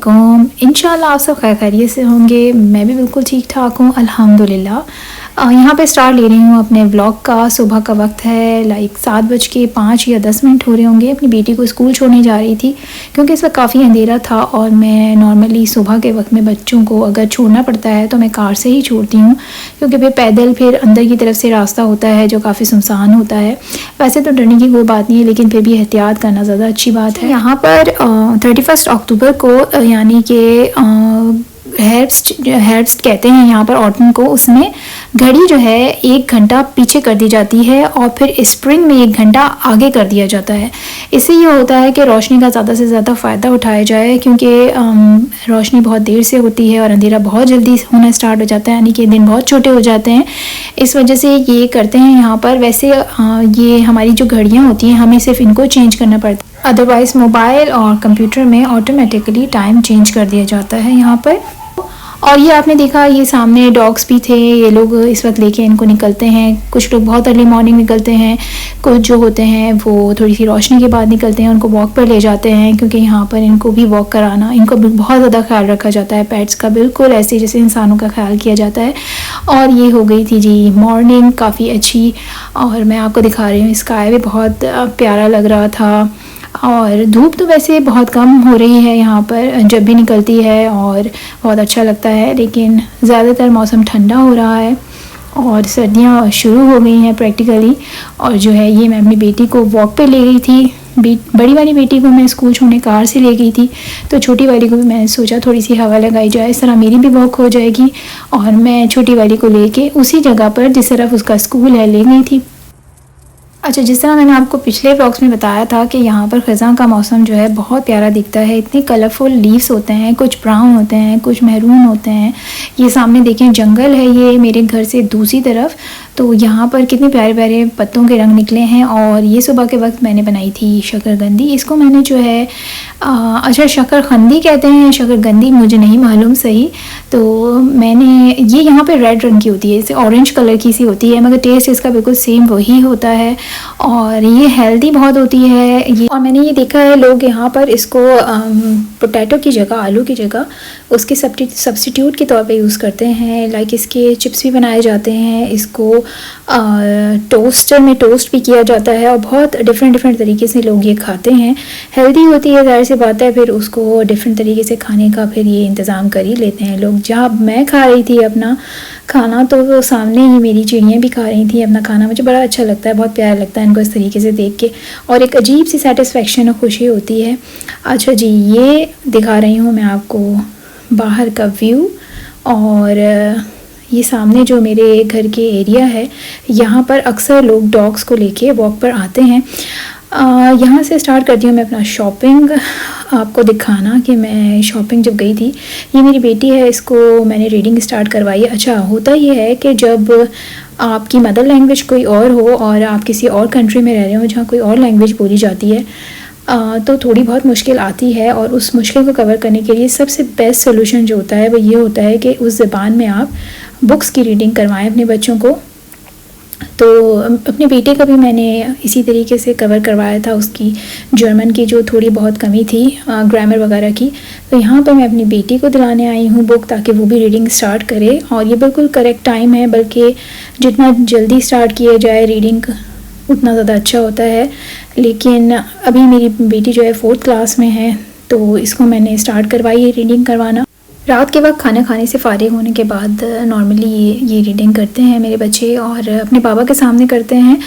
अलैकुम। इंशाल्लाह आप सब खैर खैरियत से होंगे। मैं भी बिल्कुल ठीक ठाक हूँ अल्हम्दुलिल्लाह। यहाँ पे स्टार्ट ले रही हूँ अपने व्लॉग का। सुबह का वक्त है, लाइक 7:05 या 10 मिनट हो रहे होंगे। अपनी बेटी को स्कूल छोड़ने जा रही थी क्योंकि इस वक्त काफ़ी अंधेरा था और मैं नॉर्मली सुबह के वक्त में बच्चों को अगर छोड़ना पड़ता है तो मैं कार से ही छोड़ती हूँ, क्योंकि फिर पैदल फिर अंदर की तरफ से रास्ता होता है जो काफ़ी सुनसान होता है। वैसे तो डरने की कोई बात नहीं है, लेकिन फिर भी एहतियात करना ज़्यादा अच्छी बात है। यहाँ पर 31 अक्टूबर को यानी कि हेर्ब्स्ट कहते हैं यहाँ पर ऑटम को, उसमें घड़ी जो है 1 घंटा पीछे कर दी जाती है और फिर स्प्रिंग में 1 घंटा आगे कर दिया जाता है। इससे ये होता है कि रोशनी का ज़्यादा से ज़्यादा फ़ायदा उठाया जाए, क्योंकि रोशनी बहुत देर से होती है और अंधेरा बहुत जल्दी होना स्टार्ट हो जाता है, यानी कि दिन बहुत छोटे हो जाते हैं। इस वजह से ये करते हैं यहाँ पर। वैसे ये हमारी जो घड़ियाँ होती हैं हमें सिर्फ इनको चेंज करना पड़ता है, अदरवाइज़ मोबाइल और कंप्यूटर में ऑटोमेटिकली टाइम चेंज कर दिया जाता है यहाँ पर। और ये आपने देखा, ये सामने डॉग्स भी थे, ये लोग इस वक्त लेके इनको निकलते हैं। कुछ लोग बहुत अर्ली मॉर्निंग निकलते हैं, कुछ जो होते हैं वो थोड़ी सी रोशनी के बाद निकलते हैं, उनको वॉक पर ले जाते हैं, क्योंकि यहाँ पर इनको भी वॉक कराना, इनको भी बहुत ज़्यादा ख्याल रखा जाता है पेट्स का, बिल्कुल ऐसे जैसे इंसानों का ख्याल किया जाता है। और ये हो गई थी जी मॉर्निंग काफ़ी अच्छी, और मैं आपको दिखा रही हूँ स्काई भी बहुत प्यारा लग रहा था। और धूप तो वैसे बहुत कम हो रही है यहाँ पर जब भी निकलती है और बहुत अच्छा लगता है, लेकिन ज़्यादातर मौसम ठंडा हो रहा है और सर्दियाँ शुरू हो गई हैं प्रैक्टिकली। और जो है ये मैं अपनी बेटी को वॉक पे ले गई थी। बड़ी वाली बेटी को मैं स्कूल छोड़ने कार से ले गई थी, तो छोटी वाली को भी मैंने सोचा थोड़ी सी हवा लगाई जाए, इस तरह मेरी भी वॉक हो जाएगी। और मैं छोटी वाली को लेके उसी जगह पर जिस तरफ उसका स्कूल है ले गई थी। अच्छा, जिस तरह मैंने आपको पिछले व्लॉग्स में बताया था कि यहाँ पर ख़ज़ां का मौसम जो है बहुत प्यारा दिखता है। इतने कलरफुल लीव्स होते हैं, कुछ ब्राउन होते हैं, कुछ मैरून होते हैं। ये सामने देखें जंगल है, ये मेरे घर से दूसरी तरफ, तो यहाँ पर कितने प्यारे प्यारे पत्तों के रंग निकले हैं। और ये सुबह के वक्त मैंने बनाई थी शकरकंदी। इसको मैंने जो है अच्छा शकरकंदी कहते हैं, शकरकंदी मुझे नहीं मालूम सही। तो मैंने ये यहाँ पे रेड रंग की होती है, इसे ऑरेंज कलर की सी होती है, मगर टेस्ट इसका बिल्कुल सेम वही होता है और ये हेल्दी बहुत होती है ये। और मैंने ये देखा है लोग यहाँ पर इसको पोटैटो की जगह, आलू की जगह उसके सब्स्टिट्यूट के तौर पे यूज़ करते हैं। लाइक इसके चिप्स भी बनाए जाते हैं, इसको टोस्टर में टोस्ट भी किया जाता है और बहुत डिफरेंट तरीके से लोग ये खाते हैं। हेल्दी होती है, ज़ाहिर सी बात है, फिर उसको डिफरेंट तरीके से खाने का फिर ये इंतज़ाम कर ही लेते हैं लोग। जब मैं खा रही थी अपना खाना तो सामने ही मेरी चिड़ियाँ भी खा रही थी अपना खाना। मुझे बड़ा अच्छा लगता है, बहुत प्यारा लगता है इनको इस तरीके से देख के, और एक अजीब सी सेटिस्फेक्शन और खुशी होती है। अच्छा जी, ये दिखा रही हूँ मैं आपको बाहर का व्यू। और ये सामने जो मेरे घर के एरिया है, यहाँ पर अक्सर लोग डॉग्स को लेके वॉक पर आते हैं। यहाँ से स्टार्ट करती हूँ मैं अपना शॉपिंग, आपको दिखाना कि मैं शॉपिंग जब गई थी। ये मेरी बेटी है, इसको मैंने रीडिंग स्टार्ट करवाई। अच्छा, होता ये है कि जब आपकी मदर लैंग्वेज कोई और हो और आप किसी और कंट्री में रह रहे हो जहाँ कोई और लैंग्वेज बोली जाती है, तो थोड़ी बहुत मुश्किल आती है। और उस मुश्किल को कवर करने के लिए सबसे बेस्ट सोल्यूशन जो होता है वो ये होता है कि उस ज़बान में आप बुक्स की रीडिंग करवाएं अपने बच्चों को। तो अपने बेटे का भी मैंने इसी तरीके से कवर करवाया था, उसकी जर्मन की जो थोड़ी बहुत कमी थी ग्रामर वगैरह की। तो यहाँ पर मैं अपनी बेटी को दिलाने आई हूँ बुक, ताकि वो भी रीडिंग स्टार्ट करे। और ये बिल्कुल करेक्ट टाइम है, बल्कि जितना जल्दी स्टार्ट किया जाए रीडिंग उतना ज़्यादा अच्छा होता है। लेकिन अभी मेरी बेटी जो है 4th क्लास में है, तो इसको मैंने स्टार्ट करवाई है रीडिंग करवाना। रात के वक्त खाना खाने से फ़ारिग होने के बाद नॉर्मली ये रीडिंग करते हैं मेरे बच्चे, और अपने पापा के सामने करते हैं,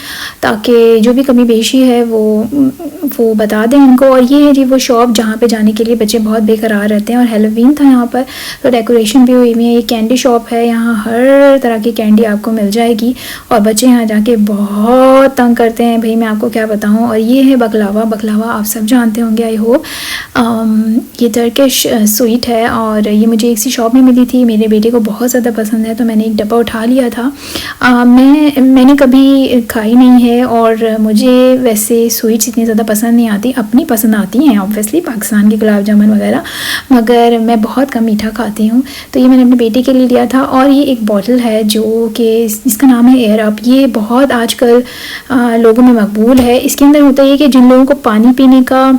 ताकि जो भी कमी बेशी है वो बता दें उनको। और ये है जी वो शॉप जहाँ पे जाने के लिए बच्चे बहुत बेकरार रहते हैं। और हेलोवीन था यहाँ पर, तो डेकोरेशन भी हुई हुई है। ये कैंडी शॉप है, यहाँ हर तरह की कैंडी आपको मिल जाएगी, और बच्चे यहाँ जाके बहुत तंग करते हैं, भाई मैं आपको क्या बताऊँ। और ये है बकलावा आप सब जानते होंगे आई होप। ये टर्किश स्वीट है, और ये मुझे इसी शॉप में मिली थी। मेरे बेटे को बहुत ज़्यादा पसंद है, तो मैंने एक डब्बा उठा लिया था। मैंने कभी खाई नहीं है, और मुझे वैसे स्वीट्स इतनी ज़्यादा पसंद नहीं आती। अपनी पसंद आती हैं ऑब्वियसली, पाकिस्तान के गुलाब जामुन वगैरह, मगर मैं बहुत कम मीठा खाती हूँ। तो ये मैंने अपने बेटे के लिए लिया था। और ये एक बॉटल है जो कि इसका नाम है एयर अप। ये बहुत आजकल लोगों में मकबूल है। इसके अंदर होता है कि जिन लोगों को पानी पीने का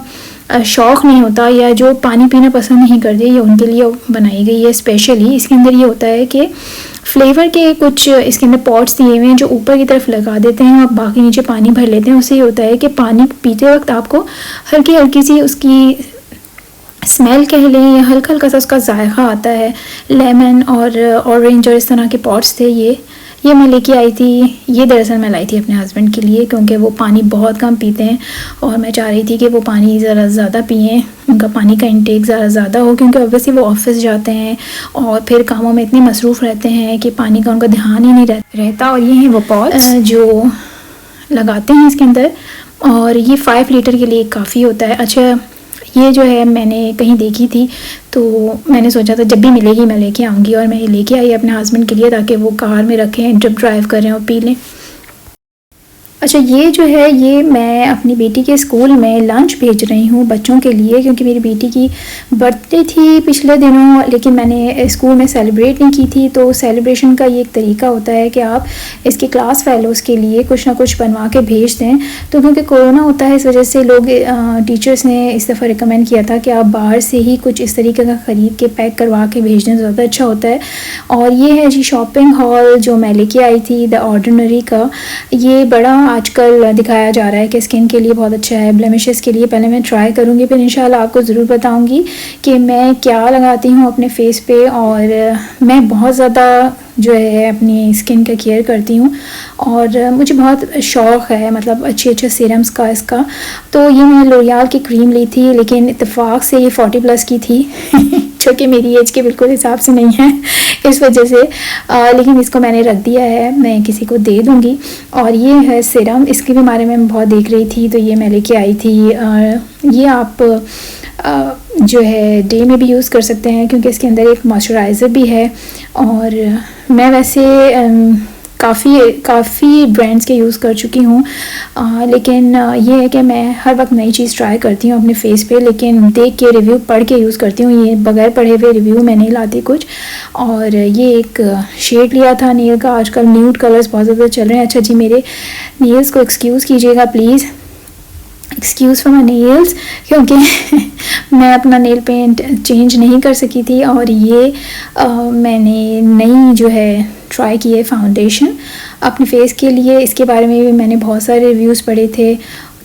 शौक़ नहीं होता या जो पानी पीना पसंद नहीं करते, ये उनके लिए बनाई गई है स्पेशली। इसके अंदर ये होता है कि फ्लेवर के कुछ इसके अंदर पॉट्स दिए हुए हैं जो ऊपर की तरफ लगा देते हैं और बाकी नीचे पानी भर लेते हैं। उससे ये होता है कि पानी पीते वक्त आपको हल्की हल्की सी उसकी स्मेल कह लें या हल्का हल्का सा उसका जायका आता है। लेमन और ऑरेंज और इस तरह के पॉट्स थे ये मैं लेके आई थी। ये दरअसल मैं लाई थी अपने हस्बैंड के लिए, क्योंकि वो पानी बहुत कम पीते हैं और मैं चाह रही थी कि वो पानी ज़रा ज़्यादा पिएँ, उनका पानी का इंटेक ज़्यादा हो, क्योंकि ऑब्वियसली वो ऑफिस जाते हैं और फिर कामों में इतने मसरूफ़ रहते हैं कि पानी का उनका ध्यान ही नहीं रहता। और ये हैं वो पॉट्स जो लगाते हैं इसके अंदर, और ये 5 लीटर के लिए काफ़ी होता है। अच्छा, ये जो है मैंने कहीं देखी थी तो मैंने सोचा था जब भी मिलेगी मैं लेके आऊँगी, और मैं ये लेके आई अपने हस्बैंड के लिए ताकि वो कार में रखें, जब ड्राइव कर रहे हैं और पी लें। अच्छा, ये जो है ये मैं अपनी बेटी के स्कूल में लंच भेज रही हूँ बच्चों के लिए, क्योंकि मेरी बेटी की बर्थडे थी पिछले दिनों, लेकिन मैंने स्कूल में सेलिब्रेट नहीं की थी। तो सेलिब्रेशन का ये एक तरीका होता है कि आप इसके क्लास फेलोज़ के लिए कुछ ना कुछ बनवा के भेज दें। तो क्योंकि कोरोना होता है इस वजह से लोग टीचर्स ने इस दफ़ा रिकमेंड किया था कि आप बाहर से ही कुछ इस तरीके का ख़रीद के पैक करवा के भेज दें, ज़्यादा अच्छा होता है। और ये है जी शॉपिंग हॉल जो मैं लेके आई थी द ऑर्डिनरी का। ये बड़ा आजकल दिखाया जा रहा है कि स्किन के लिए बहुत अच्छा है, ब्लेमिशेस के लिए। पहले मैं ट्राई करूँगी, फिर इंशाल्लाह आपको ज़रूर बताऊँगी कि मैं क्या लगाती हूँ अपने फेस पे। और मैं बहुत ज़्यादा जो है अपनी स्किन का केयर करती हूँ और मुझे बहुत शौक़ है मतलब अच्छे सीरम्स का इसका। तो ये मैंने लोरियल की क्रीम ली थी, लेकिन इत्तेफाक से ये 40+ की थी जो कि मेरी एज के बिल्कुल हिसाब से नहीं है इस वजह से, लेकिन इसको मैंने रख दिया है, मैं किसी को दे दूँगी। और ये है सीरम, इसके भी बारे में मैं बहुत देख रही थी तो ये मैं लेके आई थी। ये आप जो है डे में भी यूज़ कर सकते हैं क्योंकि इसके अंदर एक मॉइस्चराइज़र भी है। और मैं वैसे काफ़ी ब्रांड्स के यूज़ कर चुकी हूँ, लेकिन ये है कि मैं हर वक्त नई चीज़ ट्राई करती हूँ अपने फेस पे, लेकिन देख के रिव्यू पढ़ के यूज़ करती हूँ। ये बगैर पढ़े हुए रिव्यू मैं नहीं लाती कुछ। और ये एक शेड लिया था नेल का, आजकल न्यूड कलर्स बहुत ज़्यादा चल रहे हैं। अच्छा जी, मेरे नेल्स को एक्सक्यूज़ कीजिएगा please, excuse for my nails, क्योंकि मैं अपना नेल पेंट चेंज नहीं कर सकी थी। और ये मैंने नई जो है ट्राई की है फाउंडेशन अपने फेस के लिए। इसके बारे में भी मैंने बहुत सारे रिव्यूज़ पढ़े थे,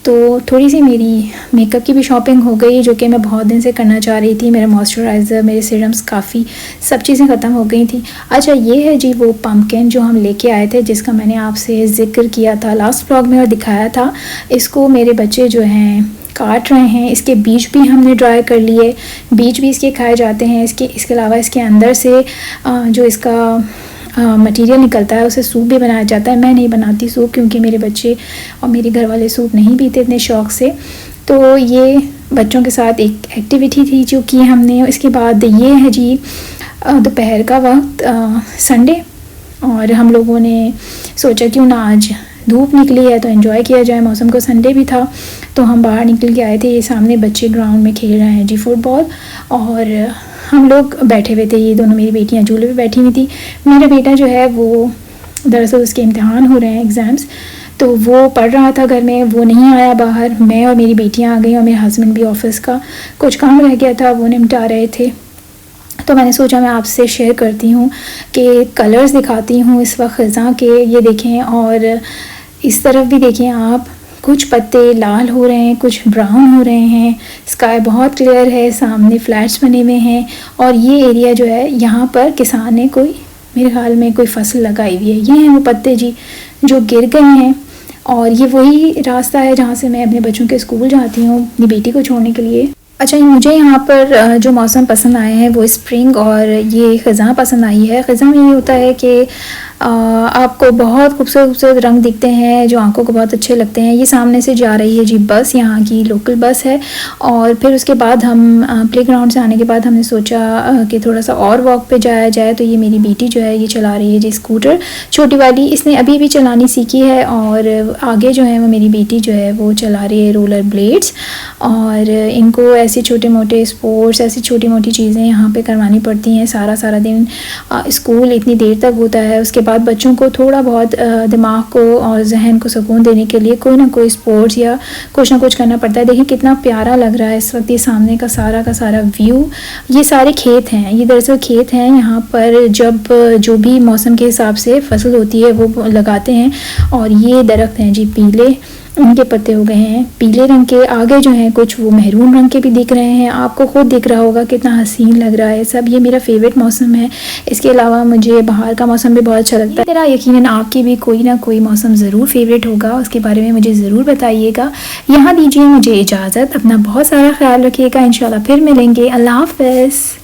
तो थोड़ी सी मेरी मेकअप की भी शॉपिंग हो गई जो कि मैं बहुत दिन से करना चाह रही थी। मेरा मॉइस्चराइज़र, मेरे सीरम्स, काफ़ी सब चीज़ें ख़त्म हो गई थी। अच्छा, ये है जी वो पम्पकिन जो हम लेके आए थे, जिसका मैंने आपसे ज़िक्र किया था लास्ट व्लॉग में और दिखाया था। इसको मेरे बच्चे जो हैं काट रहे हैं। इसके बीज भी हमने ड्राई कर लिए, बीज भी इसके खाए जाते हैं। इसके अलावा इसके अंदर से जो इसका मटेरियल निकलता है उसे सूप भी बनाया जाता है। मैं नहीं बनाती सूप क्योंकि मेरे बच्चे और मेरे घर वाले सूप नहीं पीते इतने शौक़ से। तो ये बच्चों के साथ एक एक्टिविटी थी जो की हमने। इसके बाद ये है जी दोपहर का वक्त, संडे, और हम लोगों ने सोचा क्यों ना आज धूप निकली है तो एंजॉय किया जाए मौसम को। संडे भी था तो हम बाहर निकल के आए थे। ये सामने बच्चे ग्राउंड में खेल रहे हैं जी फुटबॉल, और हम लोग बैठे हुए थे। ये दोनों मेरी बेटियां झूले पे बैठी हुई थी। मेरा बेटा जो है वो दरअसल उसके इम्तिहान हो रहे हैं, एग्ज़ाम्स, तो वो पढ़ रहा था घर में, वो नहीं आया बाहर। मैं और मेरी बेटियां आ गई और मेरे हस्बैंड भी ऑफिस का कुछ काम रह गया था वो निपटा रहे थे। तो मैंने सोचा मैं आपसे शेयर करती हूँ कि कलर्स दिखाती हूँ इस वक्त ख़ज़ां के। ये देखें, और इस तरफ भी देखें आप, कुछ पत्ते लाल हो रहे हैं, कुछ ब्राउन हो रहे हैं। स्काई बहुत क्लियर है, सामने फ्लैट्स बने हुए हैं। और ये एरिया जो है यहाँ पर किसान ने कोई मेरे ख्याल में कोई फसल लगाई हुई है। ये हैं वो पत्ते जी जो गिर गए हैं। और ये वही रास्ता है जहाँ से मैं अपने बच्चों के स्कूल जाती हूँ अपनी बेटी को छोड़ने के लिए। अच्छा, मुझे यहाँ पर जो मौसम पसंद आए हैं वो स्प्रिंग और ये ख़ज़ां पसंद आई है। ख़ज़ां में ये होता है कि आपको बहुत खूबसूरत रंग दिखते हैं जो आंखों को बहुत अच्छे लगते हैं। ये सामने से जा रही है जी बस, यहाँ की लोकल बस है। और फिर उसके बाद हम प्लेग्राउंड से आने के बाद हमने सोचा कि थोड़ा सा और वॉक पे जाया जाए। तो ये मेरी बेटी जो है ये चला रही है जी स्कूटर, छोटी वाली, इसने अभी भी चलानी सीखी है। और आगे जो है वो मेरी बेटी जो है वो चला रही है रोलर ब्लेड्स। और इनको ऐसे छोटे मोटे स्पोर्ट्स, ऐसी छोटी मोटी चीज़ें यहाँ पे करवानी पड़ती हैं। सारा दिन स्कूल इतनी देर तक होता है, उसके बाद बच्चों को थोड़ा बहुत दिमाग को और जहन को सुकून देने के लिए कोई ना कोई स्पोर्ट्स या कुछ ना कुछ करना पड़ता है। देखिए कितना प्यारा लग रहा है इस वक्त ये सामने का सारा व्यू। ये सारे खेत हैं, ये दरअसल खेत हैं। यहाँ पर जब जो भी मौसम के हिसाब से फसल होती है वो लगाते हैं। और ये दरख्त हैं जी पीले, उनके पत्ते हो गए हैं पीले रंग के। आगे जो हैं कुछ वो मेहरून रंग के भी दिख रहे हैं। आपको खुद दिख रहा होगा कितना हसीन लग रहा है सब। ये मेरा फेवरेट मौसम है। इसके अलावा मुझे बाहर का मौसम भी बहुत अच्छा लगता है। मेरा यकीनन आपके भी कोई ना कोई मौसम ज़रूर फेवरेट होगा, उसके बारे में मुझे ज़रूर बताइएगा। यहाँ दीजिए मुझे इजाज़त, अपना बहुत सारा ख्याल रखिएगा। इंशाल्लाह फिर मिलेंगे। अल्लाह हाफ़िज़।